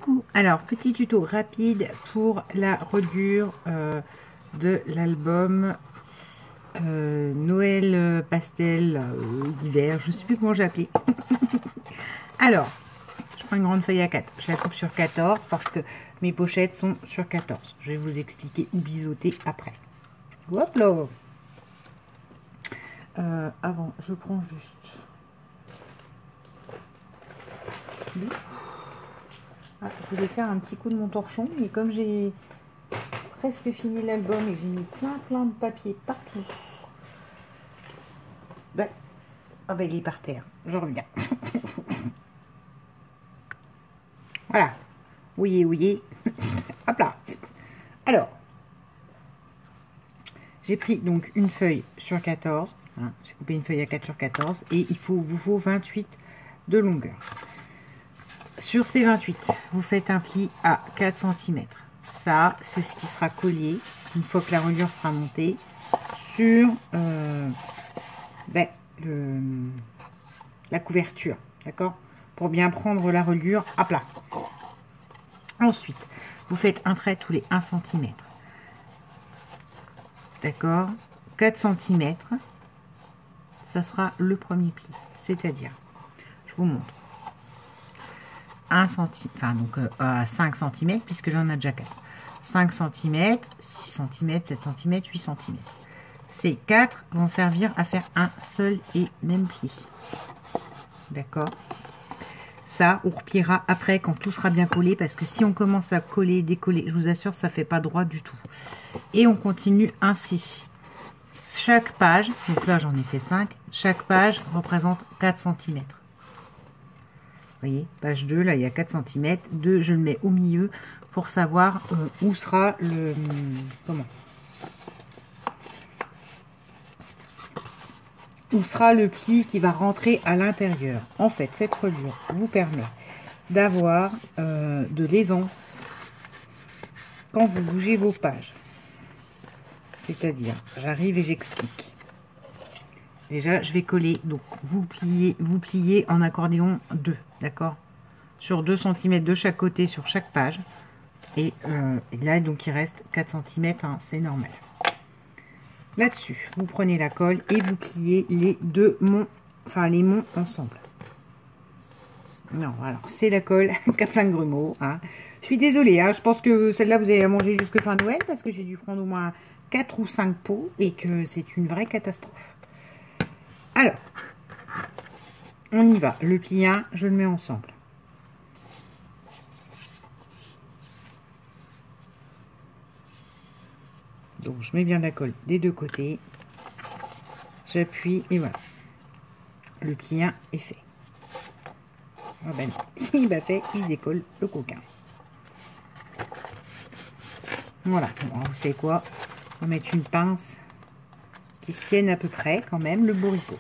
Coucou. Alors, petit tuto rapide pour la reliure de l'album Noël pastel d'hiver. Je ne sais plus comment j'ai appelé. Alors, je prends une grande feuille A4. Je la coupe sur 14 parce que mes pochettes sont sur 14. Je vais vous expliquer où biseauter après. Hop là. Avant, je prends juste... Ah, je voulais faire un petit coup de mon torchon, mais comme j'ai presque fini l'album et j'ai mis plein de papier partout, ben, oh ben il est par terre, je reviens. Voilà, oui, hop là. Alors, j'ai pris donc une feuille sur 14, hein, j'ai coupé une feuille à 4 sur 14, et vous faut 28 de longueur. Sur ces 28, vous faites un pli à 4 cm. Ça, c'est ce qui sera collé une fois que la reliure sera montée sur la couverture. D'accord? Pour bien prendre la reliure à plat. Ensuite, vous faites un trait tous les 1 cm. D'accord? 4 cm, ça sera le premier pli. C'est-à-dire, je vous montre. 1 cm, enfin donc 5 cm, puisque là on a déjà 4. 5 cm, 6 cm, 7 cm, 8 cm. Ces 4 vont servir à faire un seul et même pli. D'accord? Ça, on repliera après quand tout sera bien collé, parce que si on commence à coller, décoller, je vous assure, ça ne fait pas droit du tout. Et on continue ainsi. Chaque page, donc là j'en ai fait 5, chaque page représente 4 cm. Vous voyez, page 2, là il y a 4 cm. 2, je le mets au milieu pour savoir où sera le... Où sera le pli qui va rentrer à l'intérieur. En fait, cette reliure vous permet d'avoir de l'aisance quand vous bougez vos pages. C'est-à-dire, j'arrive et j'explique. Déjà, je vais coller, donc vous pliez en accordéon 2, d'accord? Sur 2 cm de chaque côté, sur chaque page. Et là, donc, il reste 4 cm, hein, c'est normal. Là-dessus, vous prenez la colle et vous pliez les deux monts, enfin les monts ensemble. Non, alors, c'est la colle qui a plein de grumeaux, hein. Je suis désolée, hein, je pense que celle-là, vous allez la manger jusque fin Noël, parce que j'ai dû prendre au moins 4 ou 5 pots et que c'est une vraie catastrophe. Alors, on y va. Le pli 1, je le mets ensemble. Donc, je mets bien la colle des deux côtés. J'appuie et voilà. Le pli 1 est fait. Ah ben non, il m'a fait, il se décolle le coquin. Voilà. Bon, vous savez quoi? On va mettre une pince qui se tienne à peu près quand même le bourricot.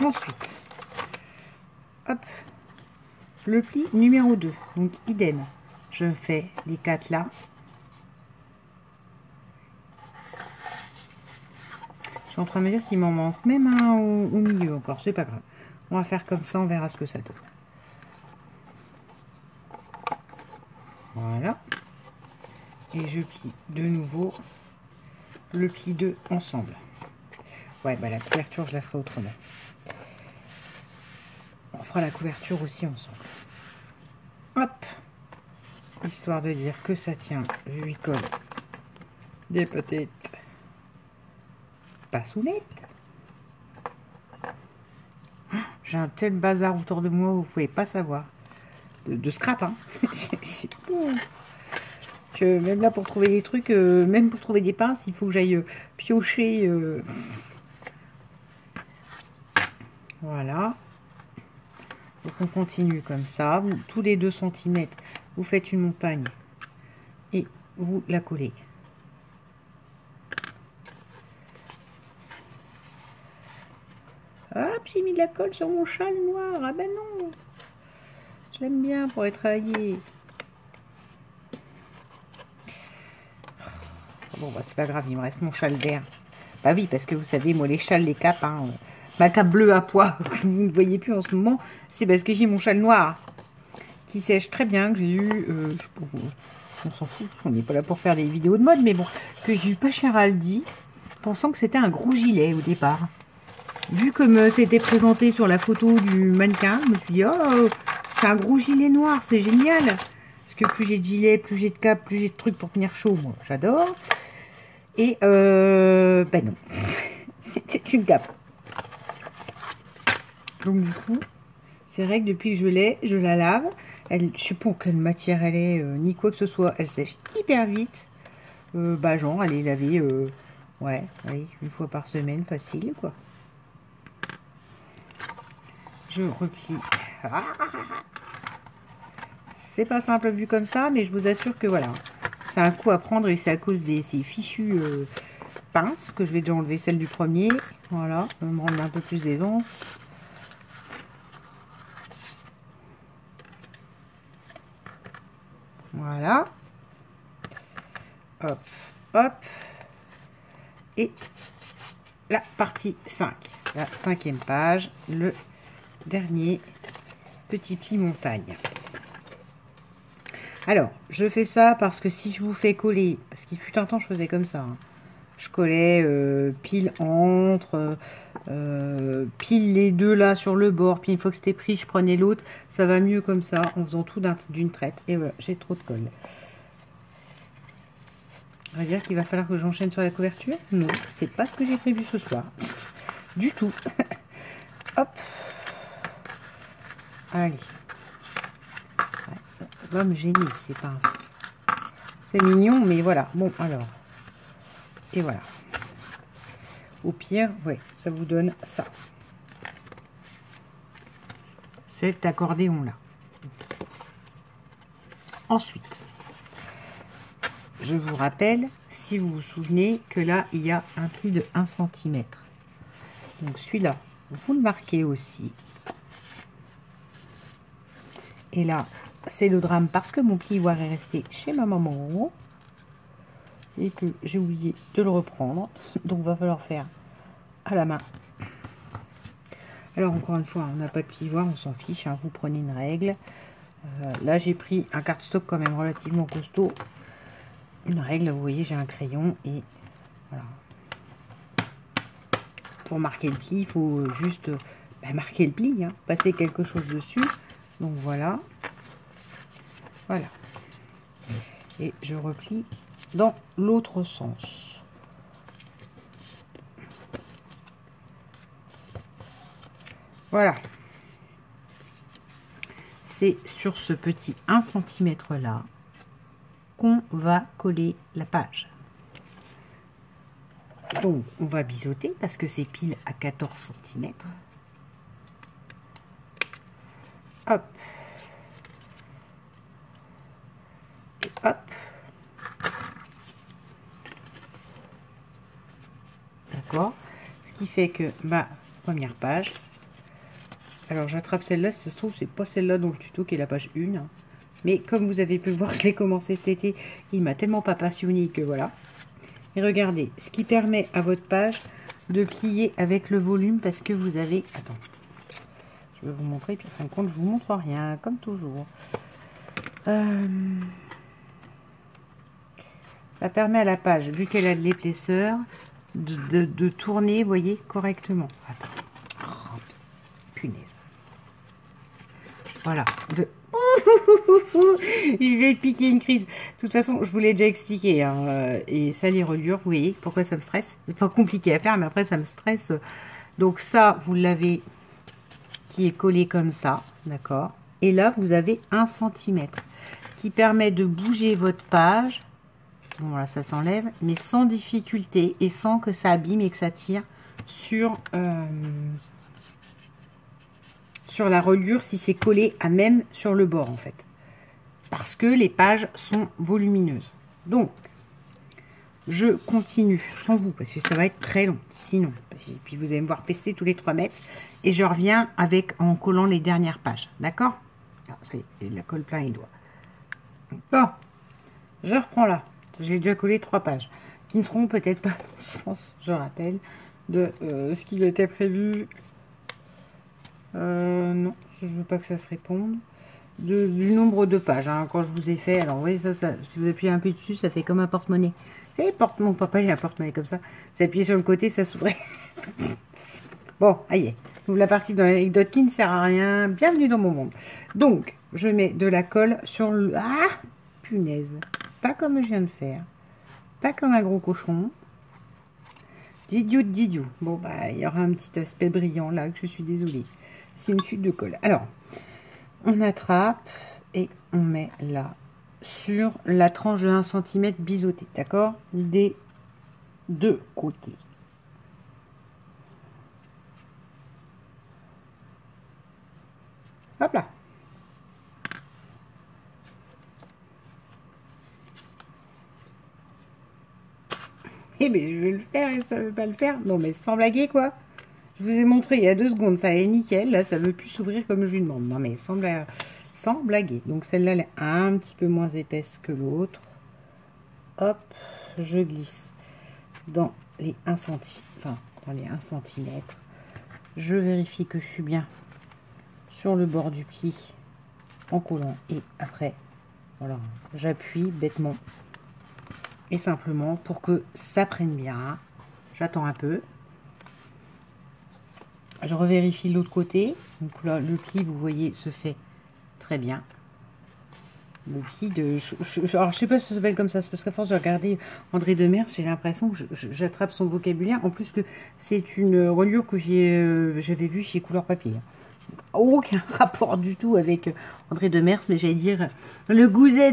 Ensuite, hop, le pli numéro 2, donc idem, je fais les 4 là. Je suis en train de me dire qu'il m'en manque même un au milieu encore, c'est pas grave. On va faire comme ça, on verra ce que ça donne. Voilà. Et je plie de nouveau le pli 2 ensemble. Ouais, bah la couverture, je la ferai autrement. On fera la couverture aussi ensemble. Hop. Histoire de dire que ça tient, je lui colle des petites passounettes. J'ai un tel bazar autour de moi, vous pouvez pas savoir. De scrap, hein. C'est tout. Que même là, pour trouver des trucs, même pour trouver des pinces, il faut que j'aille piocher. Voilà. Donc on continue comme ça. Vous, tous les 2 cm, vous faites une montagne et vous la collez. Hop, j'ai mis de la colle sur mon châle noir. Ah ben non. Je l'aime bien pour être travaillé. Bon, bah c'est pas grave, il me reste mon châle vert. Bah oui, parce que vous savez, moi, les châles, les capes, hein, ma cape bleue à pois, que vous ne voyez plus en ce moment, c'est parce que j'ai mon châle noir. qui sèche très bien, que j'ai eu, on s'en fout, on n'est pas là pour faire des vidéos de mode, mais bon, que j'ai eu pas cher à Aldi, pensant que c'était un gros gilet au départ. Vu comme c'était présenté sur la photo du mannequin, je me suis dit, oh, c'est un gros gilet noir, c'est génial. Parce que plus j'ai de gilets, plus j'ai de capes, plus j'ai de trucs pour tenir chaud, moi, j'adore. Et, ben non, c'était une cape. Donc du coup, c'est vrai que depuis que je l'ai, je la lave. Elle, je sais pas quelle matière elle est, ni quoi que ce soit. Elle sèche hyper vite. Bah genre, elle est lavée, ouais, allez, une fois par semaine, facile, quoi. Je replie. Ah, c'est pas simple vu comme ça, mais je vous assure que voilà, c'est un coup à prendre et c'est à cause de ces fichues pinces que je vais déjà enlever celle du premier. Voilà, me rendre un peu plus d'aisance. Voilà. Hop, hop. Et la partie 5, la 5e page, le dernier petit pli montagne. Alors, je fais ça parce que si je vous fais coller, parce qu'il fut un temps je faisais comme ça, hein, je collais pile entre, pile les deux là sur le bord, puis une fois que c'était pris, je prenais l'autre, ça va mieux comme ça, en faisant tout d'une traite. Et voilà, j'ai trop de colle. On va dire qu'il va falloir que j'enchaîne sur la couverture. Non, c'est pas ce que j'ai prévu ce soir. Du tout. Hop. Allez. Ouais, ça va me gêner ces pinces. C'est mignon, mais voilà. Bon, alors. Et voilà. Au pire, ouais, ça vous donne ça. Cet accordéon-là. Ensuite, je vous rappelle, si vous vous souvenez, que là, il y a un pli de 1 cm. Donc celui-là, vous le marquez aussi. Et là, c'est le drame parce que mon plioir est resté chez ma maman et que j'ai oublié de le reprendre. Donc, il va falloir faire à la main. Alors, encore une fois, on n'a pas de plioir, on s'en fiche. Hein, vous prenez une règle. Là, j'ai pris un cardstock quand même relativement costaud. Une règle, vous voyez, j'ai un crayon et voilà. Pour marquer le pli, il faut juste marquer le pli, hein, passer quelque chose dessus. Donc voilà. Voilà. Et je replie dans l'autre sens. Voilà. C'est sur ce petit 1 cm là qu'on va coller la page. Donc, on va biseauter parce que c'est pile à 14 cm. Hop. Et hop. D'accord. Ce qui fait que ma première page. Alors, j'attrape celle-là. Si ça se trouve, c'est pas celle-là dans le tuto qui est la page 1. Hein. Mais comme vous avez pu le voir, je l'ai commencé cet été. Il m'a tellement pas passionné que voilà. Et regardez, ce qui permet à votre page de plier avec le volume parce que vous avez... Attends, je vais vous montrer, puis en fin de compte, je vous montre rien, comme toujours. Ça permet à la page, vu qu'elle a de l'épaisseur, de tourner, vous voyez, correctement. Attends. Oh, punaise. Voilà, il va piquer une crise. De toute façon, je vous l'ai déjà expliqué. Hein, et ça, les reliures, vous voyez pourquoi ça me stresse. C'est pas compliqué à faire, mais après, ça me stresse. Donc ça, vous l'avez qui est collé comme ça. D'accord. Et là, vous avez 1 cm qui permet de bouger votre page. Bon, là, ça s'enlève, mais sans difficulté et sans que ça abîme et que ça tire sur la reliure si c'est collé à même sur le bord en fait. Parce que les pages sont volumineuses. Donc, je continue sans vous parce que ça va être très long sinon. Et puis vous allez me voir pester tous les 3 mètres. Et je reviens en collant les dernières pages. D'accord? La colle plein les doigts. Bon, je reprends là. J'ai déjà collé 3 pages qui ne seront peut-être pas dans le sens, je rappelle, de ce qui était prévu. Non, je veux pas que ça se réponde. du nombre de pages. Hein, quand je vous ai fait, alors vous voyez ça, si vous appuyez un peu dessus, ça fait comme un porte-monnaie. Vous savez, mon papa, il a un porte-monnaie comme ça. Vous appuyez sur le côté, ça s'ouvrait. Bon, allez, la partie dans l'anecdote qui ne sert à rien. Bienvenue dans mon monde. Donc, je mets de la colle sur le... Ah, punaise. Pas comme je viens de faire. Pas comme un gros cochon. Didiou. Bon, bah, il y aura un petit aspect brillant là, que je suis désolée. C'est une chute de colle. Alors, on attrape et on met là, sur la tranche de 1 cm biseautée, d'accord? Des deux côtés. Hop là. Eh bien, je vais le faire et ça ne veut pas le faire. Non, mais sans blaguer, quoi. Je vous ai montré il y a 2 secondes, ça est nickel. Là, ça ne veut plus s'ouvrir comme je lui demande. Non, mais sans blaguer. Donc, celle-là, elle est un petit peu moins épaisse que l'autre. Hop, je glisse dans les 1 cm. Enfin, dans les 1 cm. Je vérifie que je suis bien sur le bord du pli en collant. Et après, voilà, j'appuie bêtement. Et simplement, pour que ça prenne bien, j'attends un peu. Je revérifie l'autre côté. Donc là, le pli, vous voyez, se fait très bien. Le pli de... alors, je sais pas si ça s'appelle comme ça. C'est parce qu'à force de regarder André Demers, j'ai l'impression que j'attrape son vocabulaire. En plus que c'est une reliure que j'avais vue chez Couleur Papier. Aucun rapport du tout avec André Demers, mais j'allais dire le gousset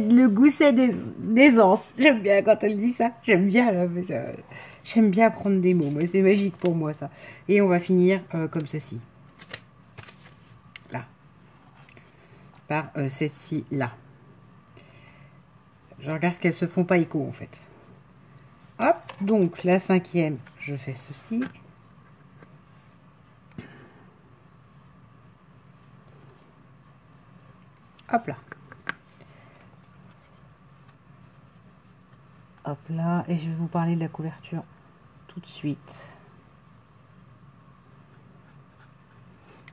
d'aisance. J'aime bien quand elle dit ça. J'aime bien là. J'aime bien apprendre des mots. Moi, c'est magique pour moi, ça. Et on va finir comme ceci. Là. Par celle-ci, là. Je regarde qu'elles se font pas écho, en fait. Hop. Donc, la 5e, je fais ceci. Hop là. Hop là. Et je vais vous parler de la couverture tout de suite.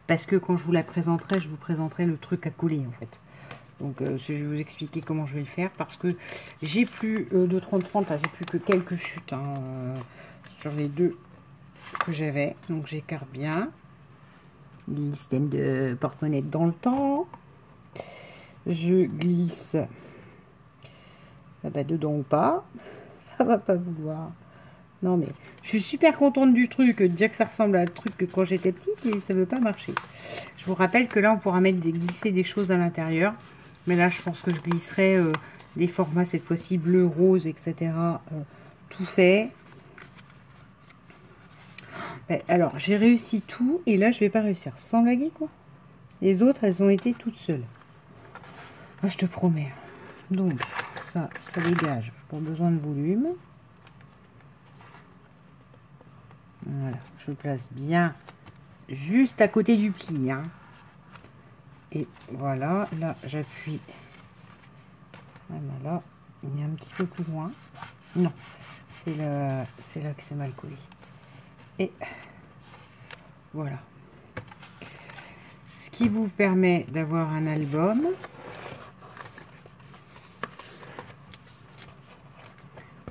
Parce que quand je vous la présenterai, je vous présenterai le truc à coller en fait. Donc je vais vous expliquer comment je vais le faire. Parce que j'ai plus de 30-30, j'ai plus que quelques chutes hein, sur les 2 que j'avais. Donc j'écarte bien. Le système de porte-monnaie dans le temps. Je glisse dedans ou pas. Ça va pas vouloir. Non mais je suis super contente du truc, de dire que ça ressemble à un truc que quand j'étais petite et ça veut pas marcher. Je vous rappelle que là on pourra glisser des choses à l'intérieur. Mais là je pense que je glisserai des formats cette fois-ci bleu, rose, etc. Tout fait. Alors j'ai réussi tout et là je vais pas réussir. Sans blaguer quoi. Les autres elles ont été toutes seules. Ah, je te promets. Donc ça dégage. J'ai pas besoin de volume. Voilà, je place bien juste à côté du pli. Hein. Et voilà, là j'appuie. Voilà, là, il est un petit peu plus loin. Non, c'est là que c'est mal collé. Et voilà. Ce qui vous permet d'avoir un album.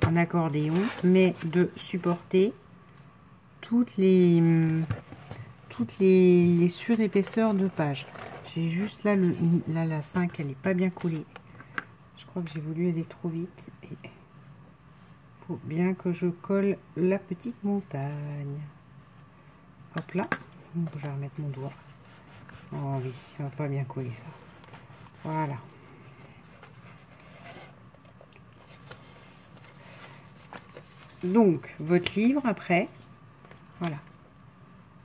En accordéon, mais de supporter toutes les surépaisseurs de pages. J'ai juste là, la 5, elle n'est pas bien collée. Je crois que j'ai voulu aller trop vite. Et faut bien que je colle la petite montagne. Hop là. Donc, je vais remettre mon doigt. Oh oui, on va pas bien coller ça. Voilà. Donc, votre livre, après, voilà.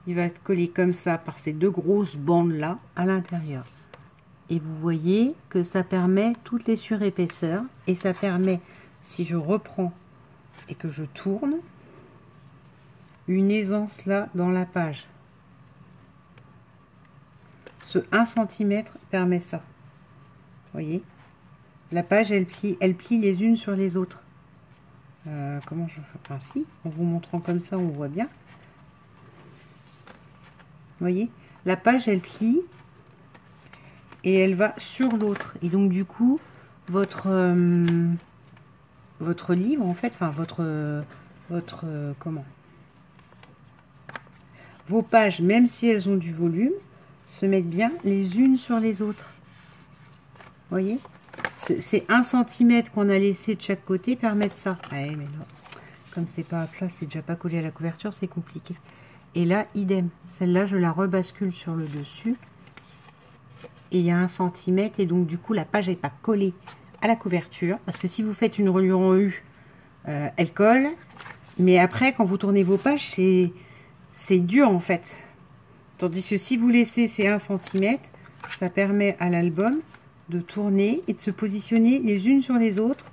Il va être collé comme ça par ces 2 grosses bandes-là à l'intérieur. Et vous voyez que ça permet toutes les surépaisseurs. Et ça permet, si je reprends et que je tourne, une aisance là dans la page. Ce 1 cm permet ça. Vous voyez? La page, elle plie les unes sur les autres. Comment je fais? Enfin, si, en vous montrant comme ça, on voit bien. Vous voyez, la page elle plie et elle va sur l'autre. Et donc du coup, votre livre, en fait, enfin comment, vos pages, même si elles ont du volume, se mettent bien les unes sur les autres. Vous voyez, c'est 1 cm qu'on a laissé de chaque côté permettre ça. Ouais, mais là, comme c'est pas à plat, c'est déjà pas collé à la couverture, c'est compliqué. Et là, idem. Celle-là, je la rebascule sur le dessus. Et il y a 1 cm. Et donc, du coup, la page n'est pas collée à la couverture. Parce que si vous faites une reliure en U, elle colle. Mais après, quand vous tournez vos pages, c'est dur, en fait. Tandis que si vous laissez ces 1 cm, ça permet à l'album de tourner et de se positionner les unes sur les autres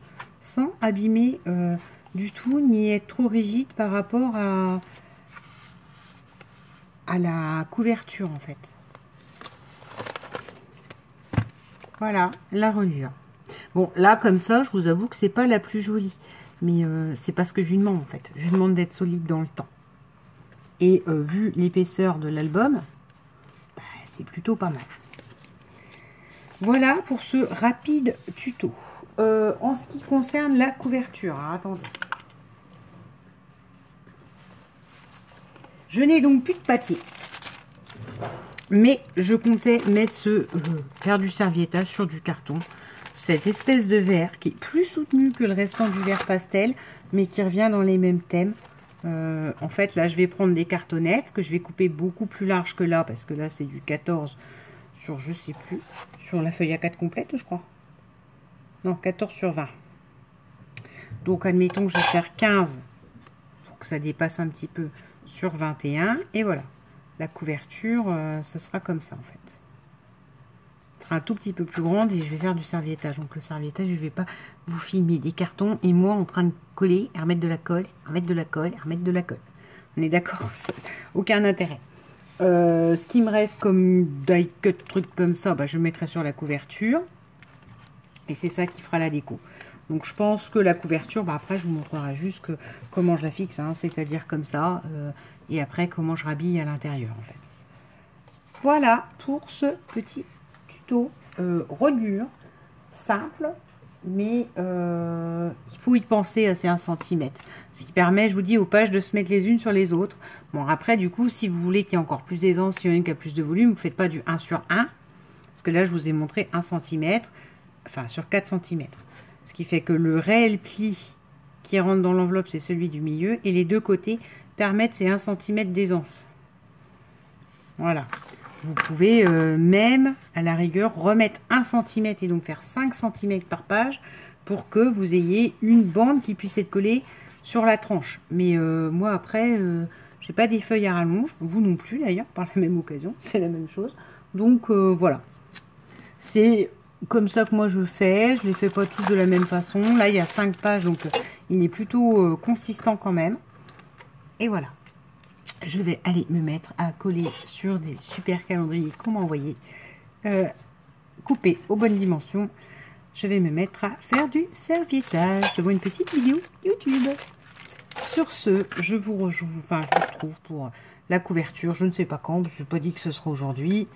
sans abîmer du tout, ni être trop rigide par rapport à la couverture, en fait. Voilà, la reliure. Bon, là, comme ça, je vous avoue que c'est pas la plus jolie. Mais c'est parce que je lui demande, en fait. Je lui demande d'être solide dans le temps. Et vu l'épaisseur de l'album, bah, c'est plutôt pas mal. Voilà pour ce rapide tuto. En ce qui concerne la couverture, alors, attendez. Je n'ai donc plus de papier. Mais je comptais mettre faire du serviettage sur du carton. Cette espèce de verre qui est plus soutenu que le restant du verre pastel, mais qui revient dans les mêmes thèmes. En fait, là, je vais prendre des cartonnettes que je vais couper beaucoup plus large que là, parce que là, c'est du 14 sur, je sais plus, sur la feuille A4 complète, je crois. Non, 14 sur 20. Donc, admettons que je vais faire 15 pour que ça dépasse un petit peu sur 21. Et voilà. La couverture, ce sera comme ça, en fait. Ce sera un tout petit peu plus grande et je vais faire du serviettage. Donc, le serviettage, je ne vais pas vous filmer des cartons et moi en train de coller, à remettre de la colle, à remettre de la colle, à remettre de la colle. On est d'accord? Aucun intérêt. Ce qui me reste comme die cut, truc comme ça, bah, je mettrai sur la couverture. Et c'est ça qui fera la déco. Donc je pense que la couverture, bah, après je vous montrerai juste comment je la fixe, hein, c'est-à-dire comme ça. Et après comment je rhabille à l'intérieur, en fait. Voilà pour ce petit tuto reliure. Simple, mais il faut y penser à ces 1 cm. Ce qui permet, je vous dis, aux pages de se mettre les unes sur les autres. Bon, après, du coup, si vous voulez qu'il y ait encore plus d'aisance, s'il y en a une qui a plus de volume, vous ne faites pas du 1 sur 1. Parce que là, je vous ai montré 1 cm, enfin sur 4 cm. Ce qui fait que le réel pli qui rentre dans l'enveloppe, c'est celui du milieu. Et les deux côtés permettent ces 1 cm d'aisance. Voilà. Vous pouvez même, à la rigueur, remettre 1 cm et donc faire 5 cm par page pour que vous ayez une bande qui puisse être collée sur la tranche. Mais moi, après, j'ai pas des feuilles à rallonge. Vous non plus, d'ailleurs, par la même occasion. C'est la même chose. Donc, voilà. C'est comme ça que moi je fais. Je les fais pas tous de la même façon. Là, il y a 5 pages, donc il est plutôt consistant quand même. Et voilà. Je vais aller me mettre à coller sur des super calendriers qu'on m'a envoyés, coupés aux bonnes dimensions. Je vais me mettre à faire du serviettage. Je vois une petite vidéo YouTube. Sur ce, je vous retrouve pour la couverture. Je ne sais pas quand, je n'ai pas dit que ce sera aujourd'hui.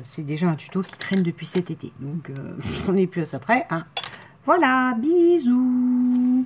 C'est déjà un tuto qui traîne depuis cet été. Donc, on n'est plus à ça près. Hein. Voilà, bisous.